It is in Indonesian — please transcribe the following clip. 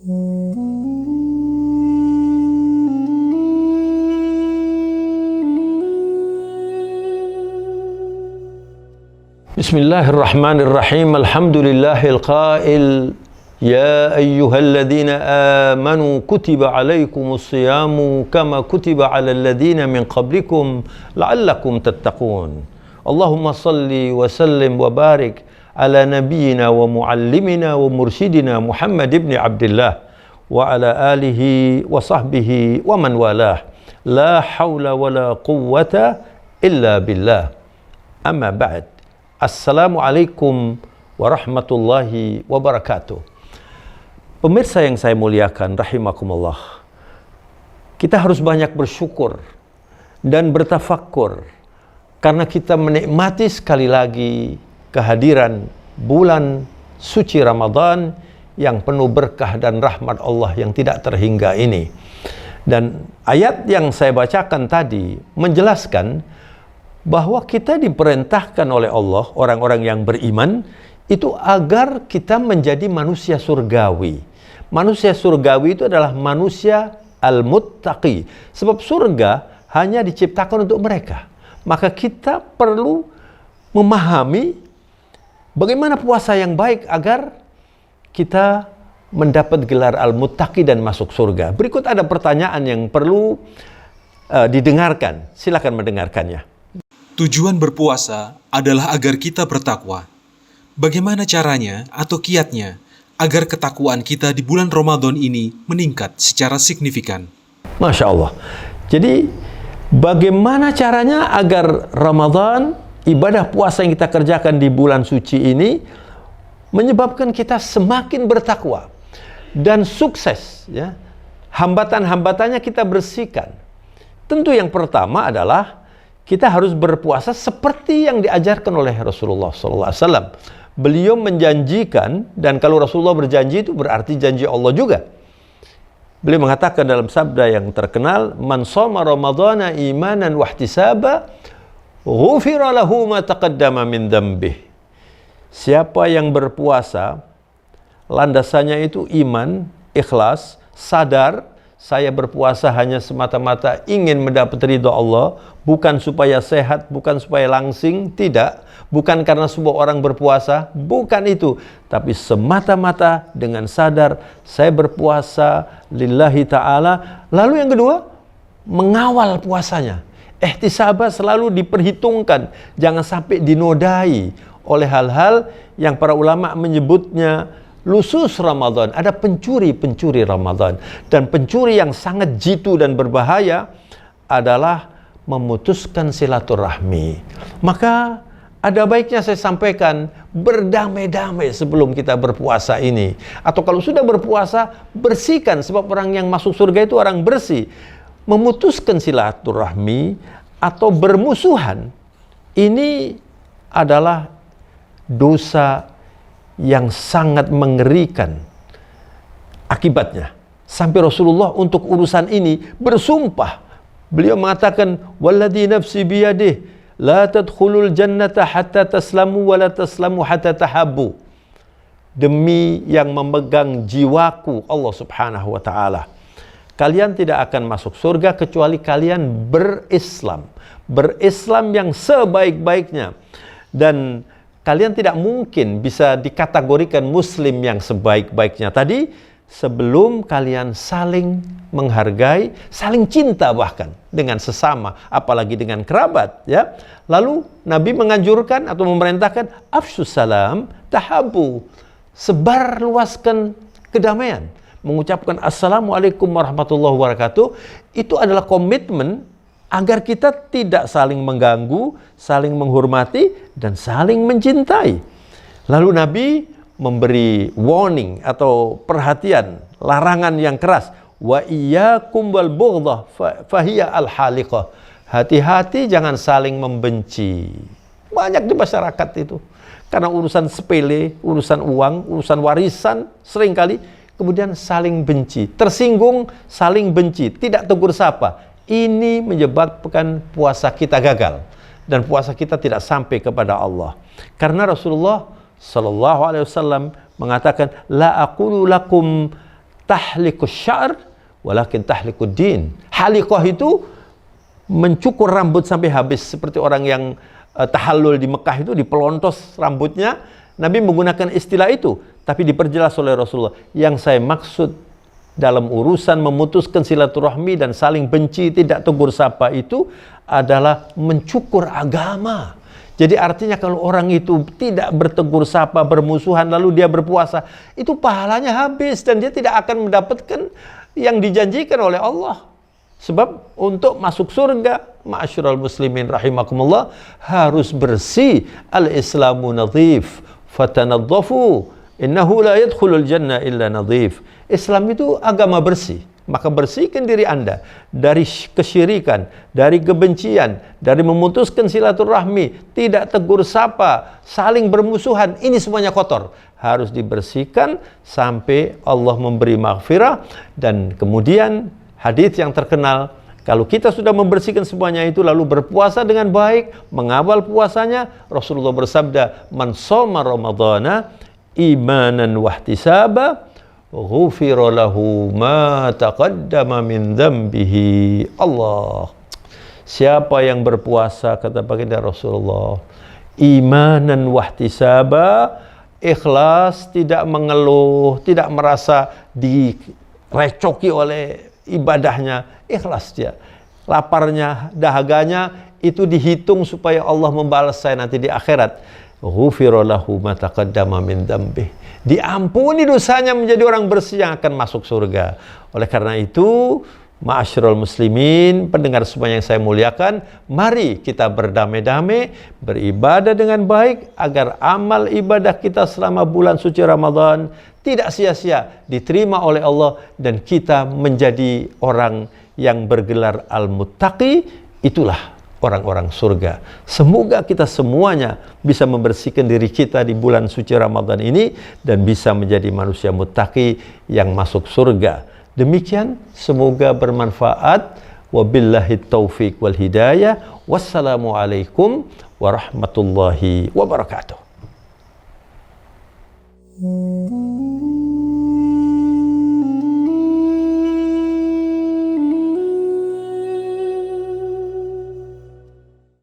Bismillahirrahmanirrahim. Alhamdulillahil qail ya ayyuhalladzina amanu kutiba alaikumus siyamu kama kutiba alal ladzina min qablikum la'allakum tattaqun. Allahumma salli wa sallim wa barik ala nabiyyina wa muallimina wa mursyidina Muhammad ibn Abdullah wa ala alihi wa sahbihi wa man walah. La hawla wa la quwwata illa billah. Amma ba'd. Assalamualaikum warahmatullahi wabarakatuh. Pemirsa yang saya muliakan, rahimakumullah. Kita harus banyak bersyukur dan bertafakkur karena kita menikmati sekali lagi kehadiran bulan suci Ramadan yang penuh berkah dan rahmat Allah yang tidak terhingga ini. Dan ayat yang saya bacakan tadi menjelaskan bahwa kita diperintahkan oleh Allah, orang-orang yang beriman, itu agar kita menjadi manusia surgawi. Manusia surgawi itu adalah manusia al-muttaqi. Sebab surga hanya diciptakan untuk mereka. Maka kita perlu memahami bagaimana puasa yang baik agar kita mendapat gelar al-muttaqi dan masuk surga. Berikut ada pertanyaan yang perlu didengarkan. Silakan mendengarkannya. Tujuan berpuasa adalah agar kita bertakwa. Bagaimana caranya atau kiatnya agar ketakwaan kita di bulan Ramadan ini meningkat secara signifikan? Masya Allah. Jadi, bagaimana caranya agar Ramadan, ibadah puasa yang kita kerjakan di bulan suci ini, menyebabkan kita semakin bertakwa dan sukses, ya. Hambatan-hambatannya kita bersihkan. Tentu yang pertama adalah kita harus berpuasa seperti yang diajarkan oleh Rasulullah SAW. Beliau menjanjikan, dan kalau Rasulullah berjanji itu berarti janji Allah juga. Beliau mengatakan dalam sabda yang terkenal, "Man shoma Ramadhana imanan wa ihtisaba, ghufira lahu ma taqaddama min dzambih." Siapa yang berpuasa, landasannya itu iman, ikhlas, sadar, saya berpuasa hanya semata-mata ingin mendapat ridha Allah, bukan supaya sehat, bukan supaya langsing, tidak. Bukan karena sebuah orang berpuasa, bukan itu. Tapi semata-mata dengan sadar, saya berpuasa lillahi ta'ala. Lalu yang kedua, mengawal puasanya. Ihtisabah selalu diperhitungkan, jangan sampai dinodai oleh hal-hal yang para ulama menyebutnya lusus Ramadan. Ada pencuri-pencuri Ramadan. Dan pencuri yang sangat jitu dan berbahaya adalah memutuskan silaturahmi. Maka ada baiknya saya sampaikan, berdamai-damai sebelum kita berpuasa ini. Atau kalau sudah berpuasa, bersihkan. Sebab orang yang masuk surga itu orang bersih. Memutuskan silaturahmi atau bermusuhan, ini adalah dosa yang sangat mengerikan akibatnya. Sampai Rasulullah untuk urusan ini bersumpah. Beliau mengatakan, "Walladzi nafsi biyadih, la tadkhulul jannata hatta taslamu wa la taslamu hatta tahabbu." Demi yang memegang jiwaku, Allah Subhanahu wa taala, kalian tidak akan masuk surga kecuali kalian berislam. Berislam yang sebaik-baiknya. Dan kalian tidak mungkin bisa dikategorikan muslim yang sebaik-baiknya tadi sebelum kalian saling menghargai, saling cinta bahkan dengan sesama, apalagi dengan kerabat, ya. Lalu Nabi menganjurkan atau memerintahkan afsyus salam tahabu, sebar luaskan kedamaian, mengucapkan assalamualaikum warahmatullahi wabarakatuh. Itu adalah komitmen agar kita tidak saling mengganggu, saling menghormati, dan saling mencintai. Lalu Nabi memberi warning atau perhatian, larangan yang keras. Wa iyyakum wal bughdha fahiya al-haliqah. Hati-hati jangan saling membenci. Banyak di masyarakat itu. Karena urusan sepele, urusan uang, urusan warisan, seringkali kemudian saling benci. Tersinggung, saling benci. Tidak tegur sapa. Ini menyebabkan puasa kita gagal dan puasa kita tidak sampai kepada Allah. Karena Rasulullah sallallahu alaihi wasallam mengatakan, la aqulu lakum tahlikus sya'r walakin tahlikud din. Haliqah itu mencukur rambut sampai habis, seperti orang yang tahallul di Mekah itu dipelontos rambutnya. Nabi menggunakan istilah itu, tapi diperjelas oleh Rasulullah. Yang saya maksud dalam urusan memutuskan silaturahmi dan saling benci, tidak tegur sapa itu adalah mencukur agama. Jadi artinya kalau orang itu tidak bertegur sapa, bermusuhan, lalu dia berpuasa, itu pahalanya habis dan dia tidak akan mendapatkan yang dijanjikan oleh Allah. Sebab untuk masuk surga, ma'asyiral muslimin rahimakumullah, harus bersih. Al-Islamu nadhif, fatanadzafu, innahu la yadkhulul jannah illa nadhif. Islam itu agama bersih. Maka bersihkan diri Anda dari kesyirikan, dari kebencian, dari memutuskan silaturahmi, tidak tegur sapa, saling bermusuhan. Ini semuanya kotor. Harus dibersihkan sampai Allah memberi maghfirah. Dan kemudian hadis yang terkenal, kalau kita sudah membersihkan semuanya itu lalu berpuasa dengan baik, mengawal puasanya, Rasulullah bersabda, "Man shoma ramadhana imanan wahtisaba, ghufira lahu ma taqaddama min dzambihi." Allah. Siapa yang berpuasa, kata baginda Rasulullah, imanan wahtisaba, ikhlas, tidak mengeluh, tidak merasa direcoki oleh ibadahnya, ikhlas dia. Laparnya, dahaganya itu dihitung supaya Allah membalas saya nanti di akhirat. Ghufira lahu ma taqaddama min dzambihi. Diampuni dosanya, menjadi orang bersih yang akan masuk surga. Oleh karena itu, ma'asyiral muslimin, pendengar semua yang saya muliakan, mari kita berdamai-damai, beribadah dengan baik agar amal ibadah kita selama bulan suci Ramadan tidak sia-sia, diterima oleh Allah, dan kita menjadi orang yang bergelar al-muttaqi. Itulah orang-orang surga. Semoga kita semuanya bisa membersihkan diri kita di bulan suci Ramadan ini dan bisa menjadi manusia muttaqi yang masuk surga. Demikian, semoga bermanfaat. Wabillahi taufiq wal hidayah. Wassalamualaikum warahmatullahi wabarakatuh.